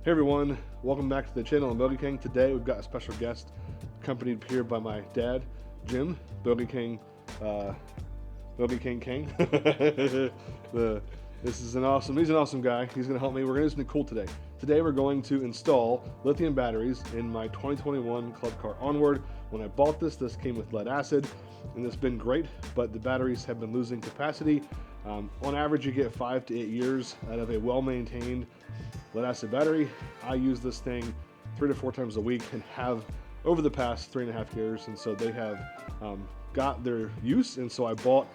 Hey everyone, welcome back to the channel. I'm Bogey King. Today we've got a special guest accompanied here by my dad, Jim, Bogey King King. He's an awesome guy. He's gonna help me. We're gonna do something cool today. Today we're going to install lithium batteries in my 2021 club car Onward. When I bought this came with lead acid, and it's been great, but the batteries have been losing capacity. On average, you get 5 to 8 years out of a well-maintained lead acid battery. I use this thing 3 to 4 times a week and have over the past 3.5 years, and so they have got their use. And so I bought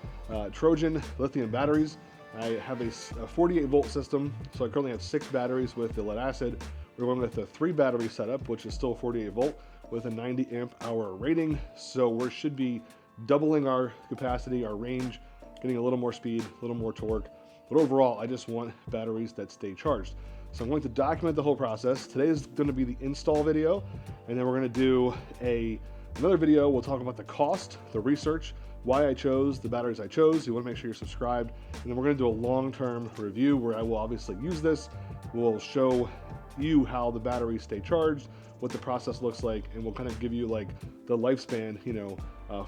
Trojan lithium batteries. I have a 48 volt system, so I currently have 6 batteries with the lead acid. We're going with a 3 battery setup, which is still 48 volt with a 90 amp hour rating. So we should be doubling our capacity, our range, getting a little more speed, a little more torque. But overall, I just want batteries that stay charged. So I'm going to document the whole process. Today is going to be the install video, and then we're going to do another video. We'll talk about the cost, the research, why I chose the batteries I chose. You want to make sure you're subscribed. And then we're going to do a long-term review where I will obviously use this. We'll show you how the batteries stay charged, what the process looks like, and we'll kind of give you like the lifespan,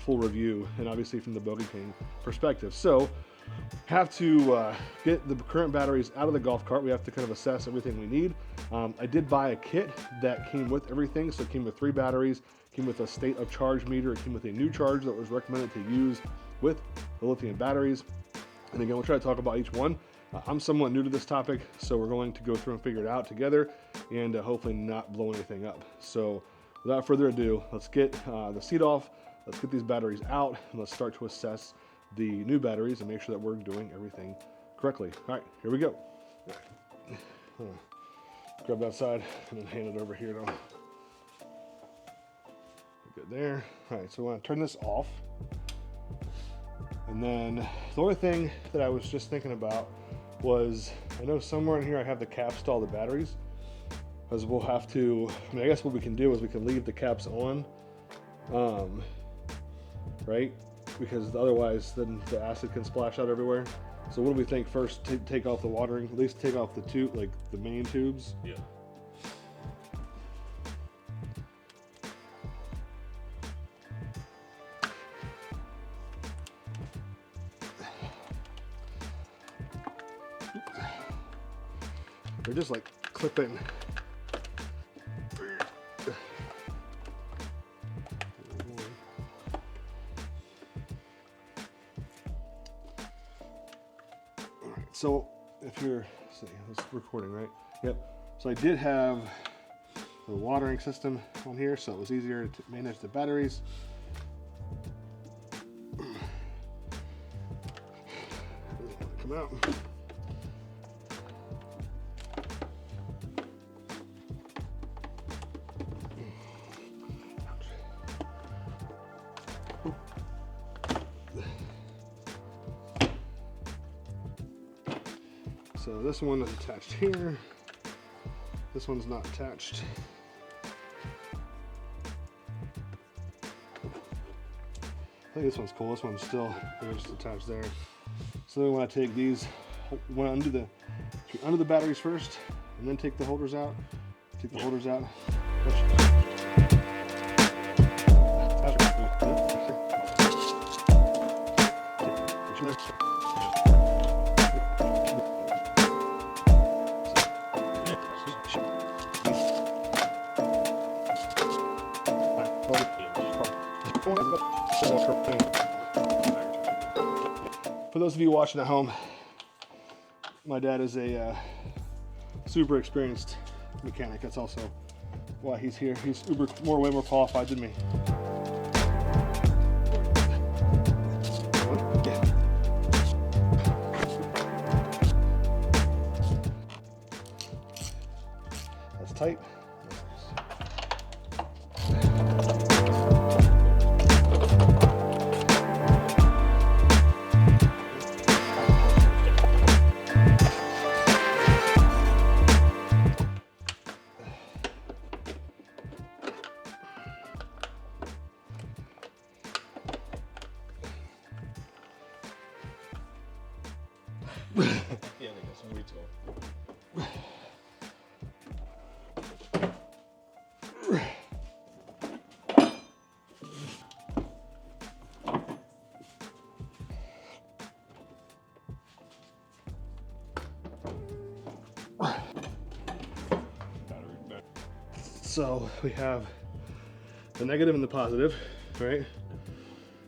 full review, and obviously from the Bogey King perspective. So have to get the current batteries out of the golf cart. We have to kind of assess everything we need. I did buy a kit that came with everything. So it came with 3 batteries, came with a state of charge meter, it came with a new charge that was recommended to use with the lithium batteries. And again, we'll try to talk about each one. I'm somewhat new to this topic, so we're going to go through and figure it out together and hopefully not blow anything up. So without further ado, let's get the seat off, let's get these batteries out, and let's start to assess the new batteries and make sure that we're doing everything correctly. All right, here we go. Grab that side and then hand it over here. Good there. All right, so we want to turn this off. And then the only thing that I was just thinking about was, I know somewhere in here I have the caps to all the batteries, because we'll have to, I guess what we can do is we can leave the caps on, right? Because otherwise then the acid can splash out everywhere. So what do we think first? Take off the watering, at least take off the tube, like the main tubes. Yeah. They're just like clipping. So if you're, see, it's recording, right? Yep. So I did have the watering system on here, so it was easier to manage the batteries. Come out. So this one is attached here. This one's not attached. I think this one's cool. This one's still just attached there. So then we want to take these, undo the batteries first, and then take the holders out. Take the holders out. For those of you watching at home, my dad is a super experienced mechanic. That's also why he's here. He's way more qualified than me. That's tight. Yeah, they got some retail. So we have the negative and the positive, right?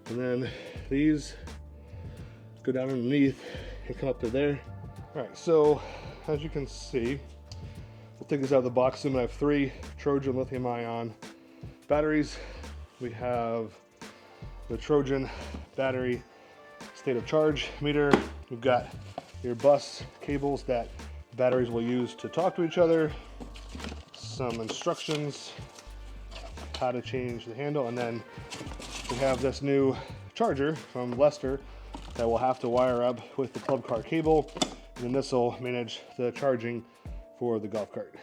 And then these go down underneath and come up to there. All right, so as you can see, we'll take this out of the box. Soon I have 3 Trojan lithium ion batteries. We have the Trojan battery state of charge meter. We've got your bus cables that the batteries will use to talk to each other, some instructions how to change the handle, and then we have this new charger from Lester that we'll have to wire up with the club car cable, and then this will manage the charging for the golf cart.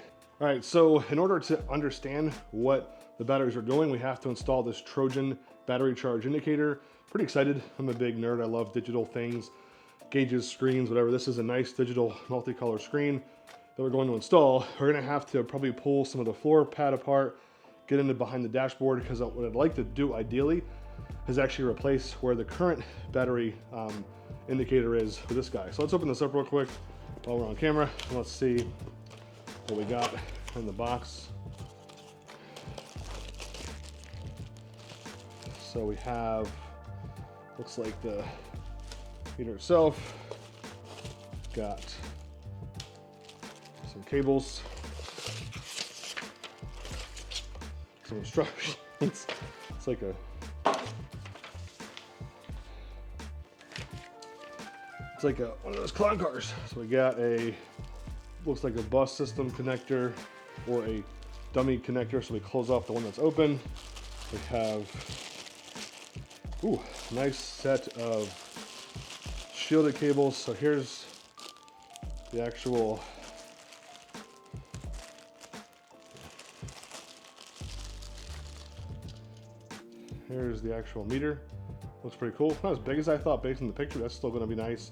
All right, so in order to understand what the batteries are doing, we have to install this Trojan battery charge indicator. Pretty excited. I'm a big nerd. I love digital things, gauges, screens, whatever. This is a nice digital multicolor screen that we're going to install. We're gonna have to probably pull some of the floor pad apart, get into behind the dashboard, because what I'd like to do ideally is actually replace where the current battery indicator is for this guy. So let's open this up real quick while we're on camera, and let's see what we got in the box. So we have, looks like the meter itself, got some cables, some instructions. It's like a, it's like one of those clown cars. So we got a, looks like a bus system connector or a dummy connector. So we close off the one that's open. We have, ooh, nice set of shielded cables. So here's the actual meter. Looks pretty cool. Not as big as I thought based on the picture. That's still going to be nice.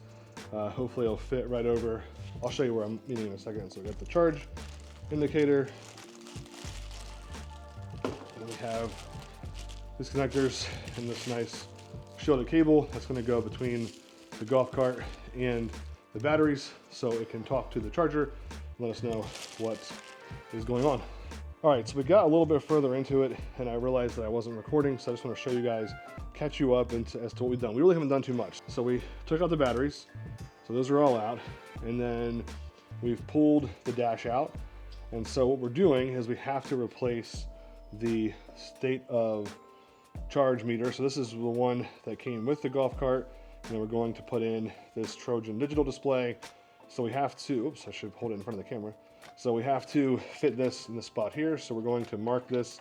Hopefully it'll fit right over. I'll show you where I'm meeting in a second. So we got the charge indicator. And then we have these connectors and this nice shielded cable that's going to go between the golf cart and the batteries so it can talk to the charger and let us know what is going on. All right, so we got a little bit further into it and I realized that I wasn't recording, so I just want to show you guys, catch you up as to what we've done. We really haven't done too much. So we took out the batteries, so those are all out, and then we've pulled the dash out. And so what we're doing is we have to replace the state of charge meter. So this is the one that came with the golf cart, and then we're going to put in this Trojan digital display. So we have to, oops, I should hold it in front of the camera. So we have to fit this in the spot here. So we're going to mark this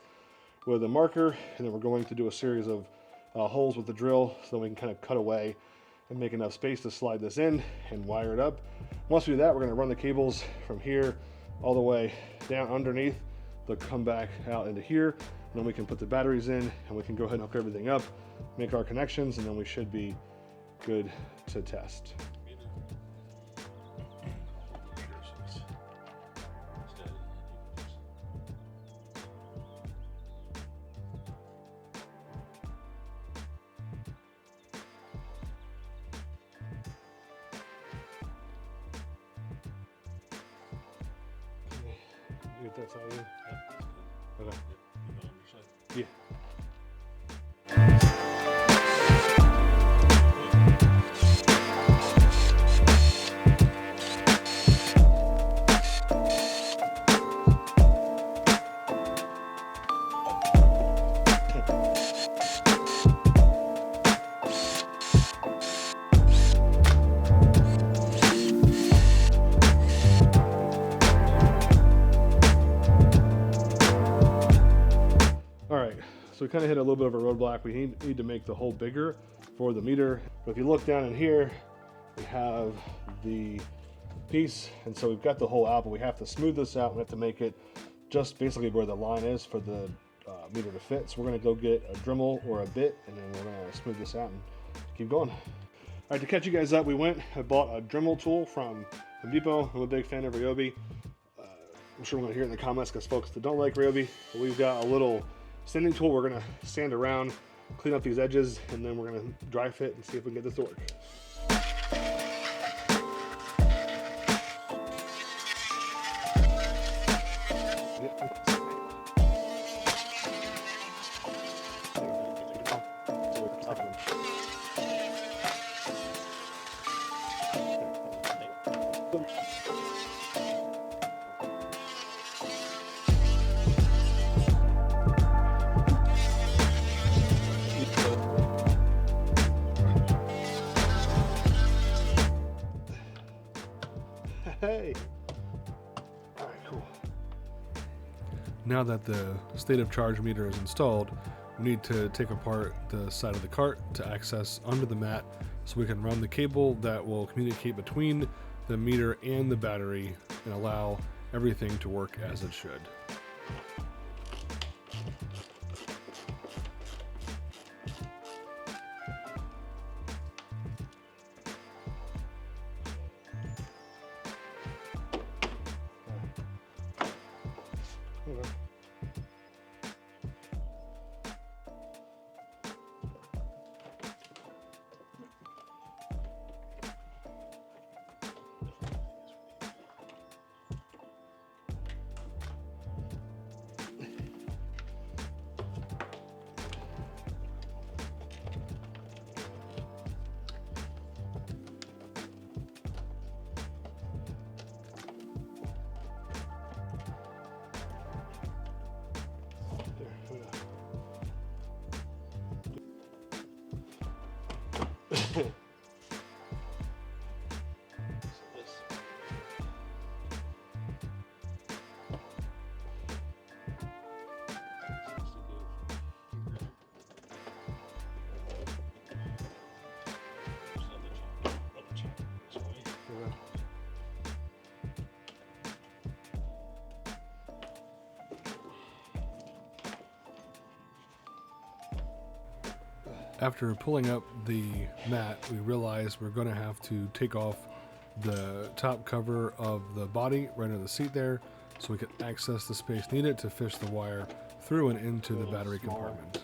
with a marker, and then we're going to do a series of holes with the drill so that we can kind of cut away and make enough space to slide this in and wire it up. Once we do that, we're going to run the cables from here all the way down underneath. They'll come back out into here, and then we can put the batteries in and we can go ahead and hook everything up, make our connections, and then we should be good to test. That's how you. Yeah. Okay. Yeah. So we kind of hit a little bit of a roadblock. We need to make the hole bigger for the meter. But if you look down in here, we have the piece. And so we've got the hole out, but we have to smooth this out. We have to make it just basically where the line is for the meter to fit. So we're gonna go get a Dremel or a bit, and then we're gonna smooth this out and keep going. All right, to catch you guys up, I bought a Dremel tool from Home Depot. I'm a big fan of Ryobi. I'm sure we're gonna hear it in the comments because folks that don't like Ryobi, but we've got a little sanding tool. We're gonna sand around, clean up these edges, and then we're gonna dry fit and see if we can get this to work. Now that the state of charge meter is installed, we need to take apart the side of the cart to access under the mat so we can run the cable that will communicate between the meter and the battery and allow everything to work as it should. Okay. After pulling up the mat, we realized we're going to have to take off the top cover of the body right under the seat there so we can access the space needed to fish the wire through and into the battery compartment.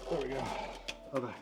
There we go. Okay.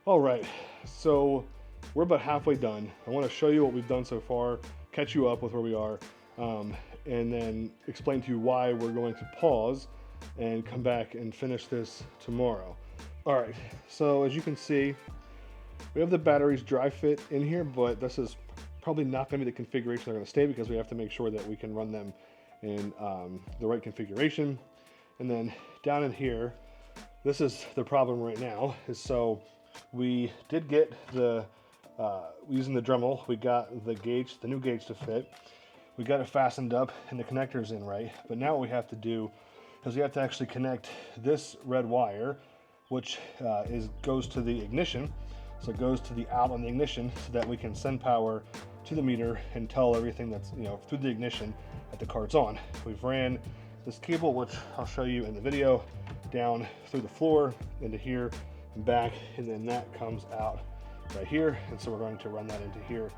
All right, so we're about halfway done. I want to show you what we've done so far, catch you up with where we are, and then explain to you why we're going to pause and come back and finish this tomorrow. All right, so as you can see, we have the batteries dry fit in here, but this is probably not going to be the configuration they're going to stay because we have to make sure that we can run them in the right configuration. And then down in here, this is the problem right now, is so we did get the, using the Dremel, we got the gauge, the new gauge to fit. We got it fastened up and the connector's in right. But now what we have to do is we have to actually connect this red wire, which goes to the ignition. So it goes to the out on the ignition so that we can send power to the meter and tell everything that's, through the ignition that the cart's on. We've ran this cable, which I'll show you in the video, down through the floor into here and back, and then that comes out right here, and so we're going to run that into here.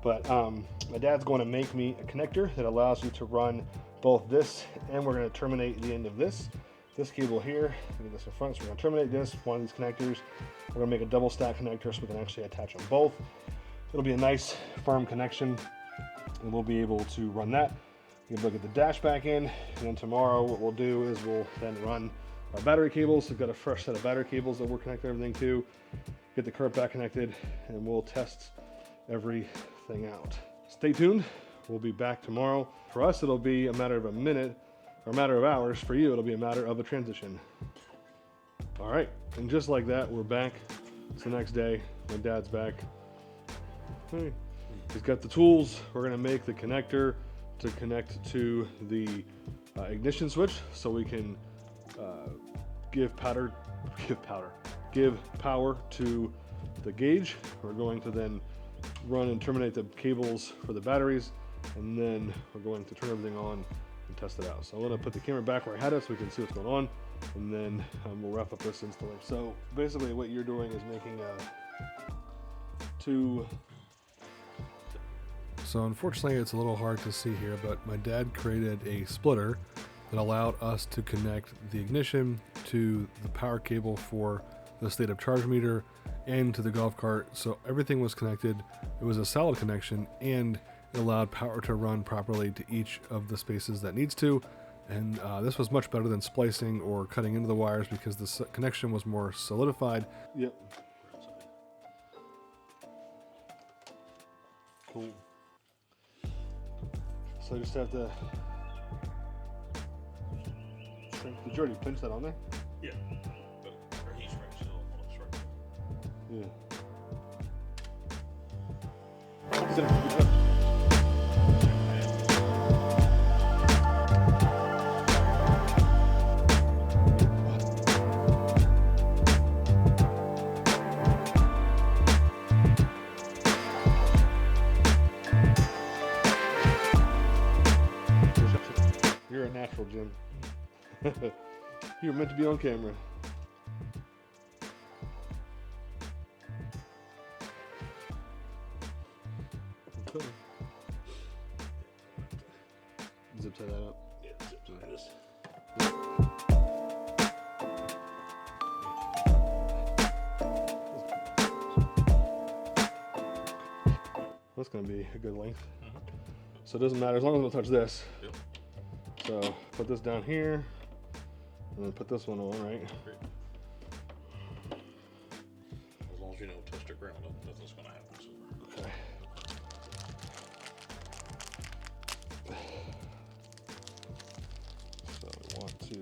But my dad's going to make me a connector that allows you to run both this, and we're going to terminate the end of this cable here. Get this in front, so we're going to terminate this, one of these connectors. We're going to make a double stack connector so we can actually attach them both. It'll be a nice firm connection, and we'll be able to run that. We'll get the dash back in, and then tomorrow what we'll do is we'll then run our battery cables. We've got a fresh set of battery cables that we'll connect everything to, get the cart back connected, and we'll test everything out. Stay tuned. We'll be back tomorrow. For us, it'll be a matter of a minute, or a matter of hours. For you, it'll be a matter of a transition. All right, and just like that, we're back. It's the next day. My dad's back. Hey. He's got the tools. We're gonna make the connector to connect to the ignition switch, so we can give power to the gauge. We're going to then run and terminate the cables for the batteries, and then we're going to turn everything on and test it out. So I'm gonna put the camera back where I had it so we can see what's going on, and then we'll wrap up this installation. So basically what you're doing is making two. So unfortunately it's a little hard to see here, but my dad created a splitter that allowed us to connect the ignition to the power cable for the state of charge meter and to the golf cart. So everything was connected. It was a solid connection, and it allowed power to run properly to each of the spaces that needs to. And this was much better than splicing or cutting into the wires because the connection was more solidified. Yep. Cool. So I just have to shrink. Did you already pinch that on there? Yeah. But or he shrinks it on the shrink. Yeah. You're a natural, Jim. You're meant to be on camera. Okay. Zip tie that up. Yeah, zip tie this. That's going to be a good length. So it doesn't matter as long as I don't touch this. Yep. So put this down here, and then put this one on, right? Great. As long as you don't touch the ground, nothing's going to happen. So. Okay. So we want to.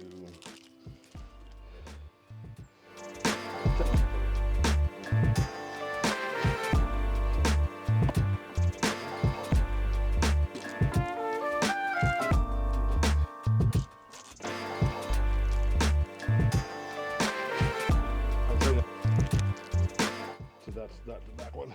So that's the back one.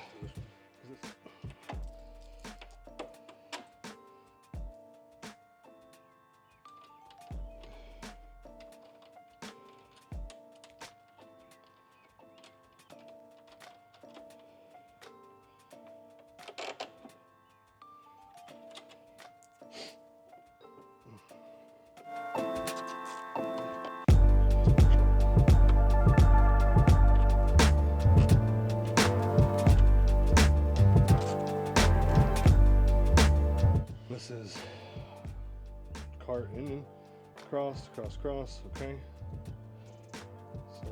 This is cart in, cross, cross, cross, okay. So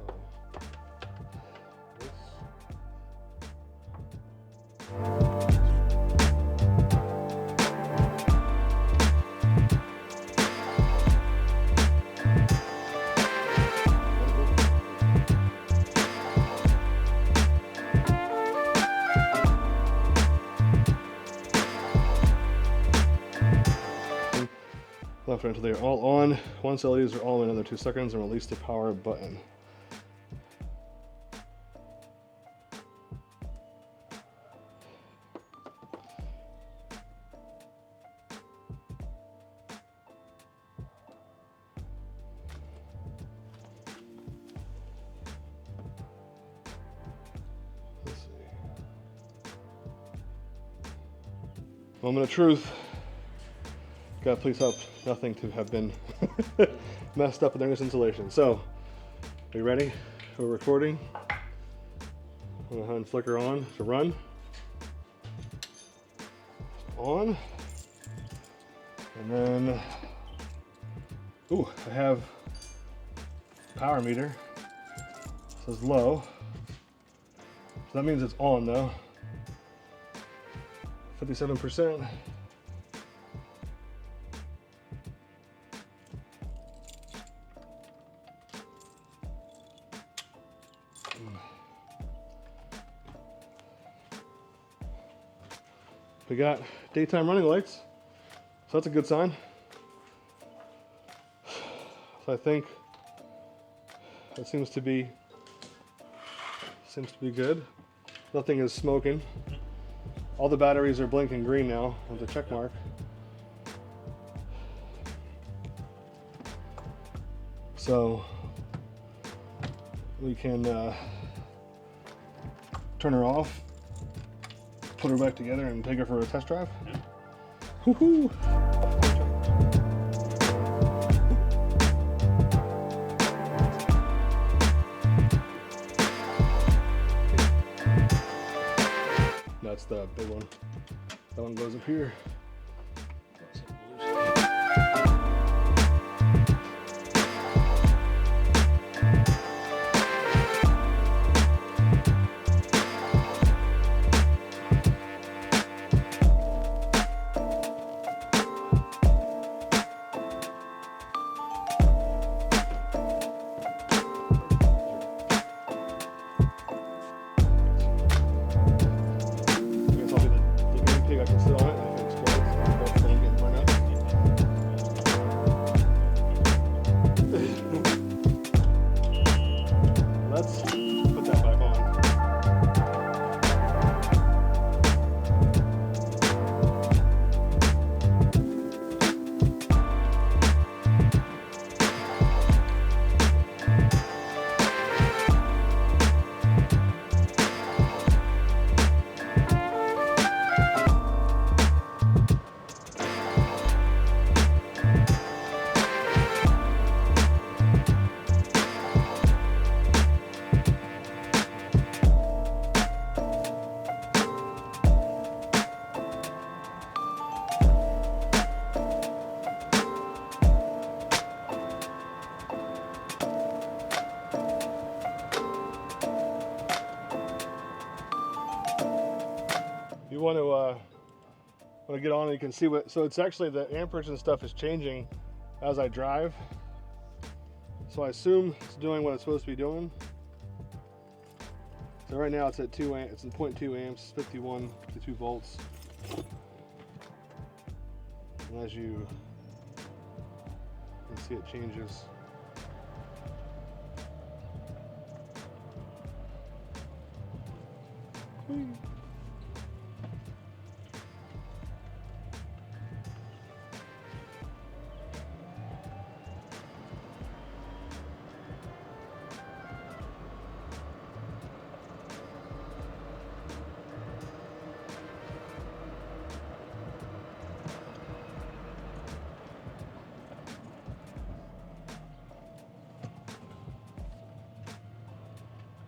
this. Left until they're all on. Once LEDs are all in another 2 seconds, and release the power button. Let's see. Moment of truth. God, please help nothing to have been messed up during this installation. So, are you ready? We're recording. I'm gonna go ahead and flicker on to run. On. And then, ooh, I have power meter. It says low. So that means it's on though. 57%. we got daytime running lights, so that's a good sign. So I think that seems to be good. Nothing is smoking. All the batteries are blinking green now with the check mark. So we can turn her off, put her back together, and take her for a test drive. Woohoo! That's the big one. That one goes up here. You want to get on and you can see what, so it's actually the amperage and stuff is changing as I drive. So I assume it's doing what it's supposed to be doing. So right now it's at 2 amps, it's at 0.2 amps, 52 volts. And as you can see, it changes. Whee.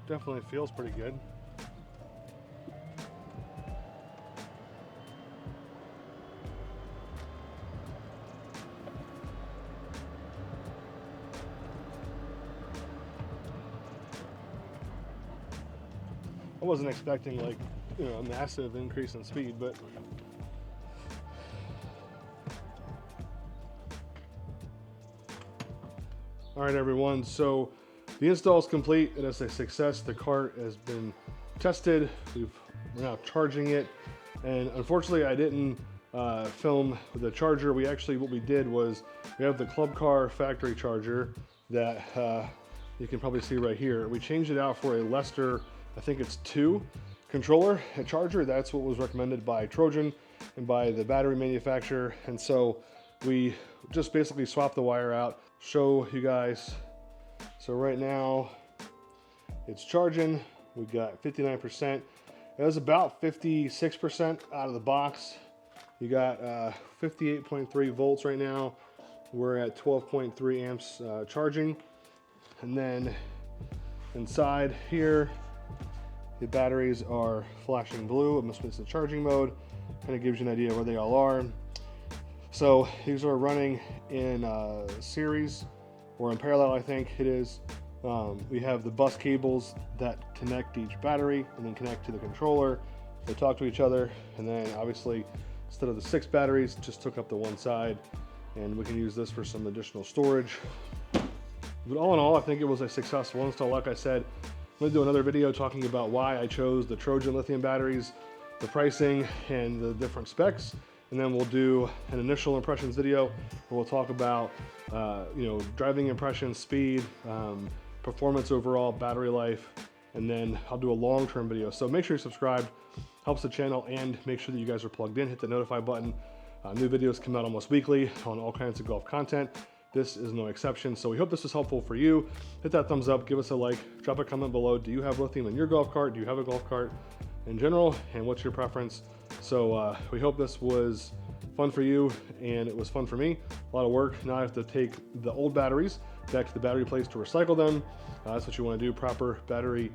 Definitely feels pretty good. I wasn't expecting like, you know, a massive increase in speed, but all right, everyone. So the install is complete. It is a success. The cart has been tested. We're now charging it, and unfortunately, I didn't film the charger. What we did was we have the Club Car factory charger that you can probably see right here. We changed it out for a Lester, I think it's 2 controller, a charger. That's what was recommended by Trojan and by the battery manufacturer. And so we just basically swapped the wire out, show you guys. So right now it's charging. We got 59%. It was about 56% out of the box. You got 58.3 volts right now. We're at 12.3 amps charging. And then inside here, the batteries are flashing blue. It must be the charging mode. Kind of gives you an idea where they all are. So these are running in series or in parallel, I think it is. We have the bus cables that connect each battery and then connect to the controller. They talk to each other, and then obviously instead of the 6 batteries, just took up the one side, and we can use this for some additional storage. But all in all, I think it was a successful install. Like I said, I'm going to do another video talking about why I chose the Trojan lithium batteries the pricing and the different specs. And then we'll do an initial impressions video where we'll talk about, driving impressions, speed, performance overall, battery life, and then I'll do a long-term video. So make sure you're subscribed, helps the channel, and make sure that you guys are plugged in. Hit the notify button. New videos come out almost weekly on all kinds of golf content. This is no exception. So we hope this was helpful for you. Hit that thumbs up, give us a like, drop a comment below. Do you have lithium in your golf cart? Do you have a golf cart in general? And what's your preference? So we hope this was fun for you, and it was fun for me. A lot of work. Now I have to take the old batteries back to the battery place to recycle them. That's what you want to do. Proper battery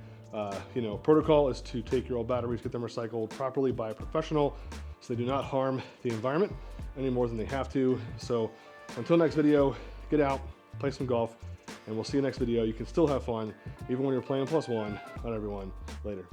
protocol is to take your old batteries, get them recycled properly by a professional so they do not harm the environment any more than they have to. So until next video, get out, play some golf, and we'll see you next video. You can still have fun even when you're playing +1. Not everyone. Later.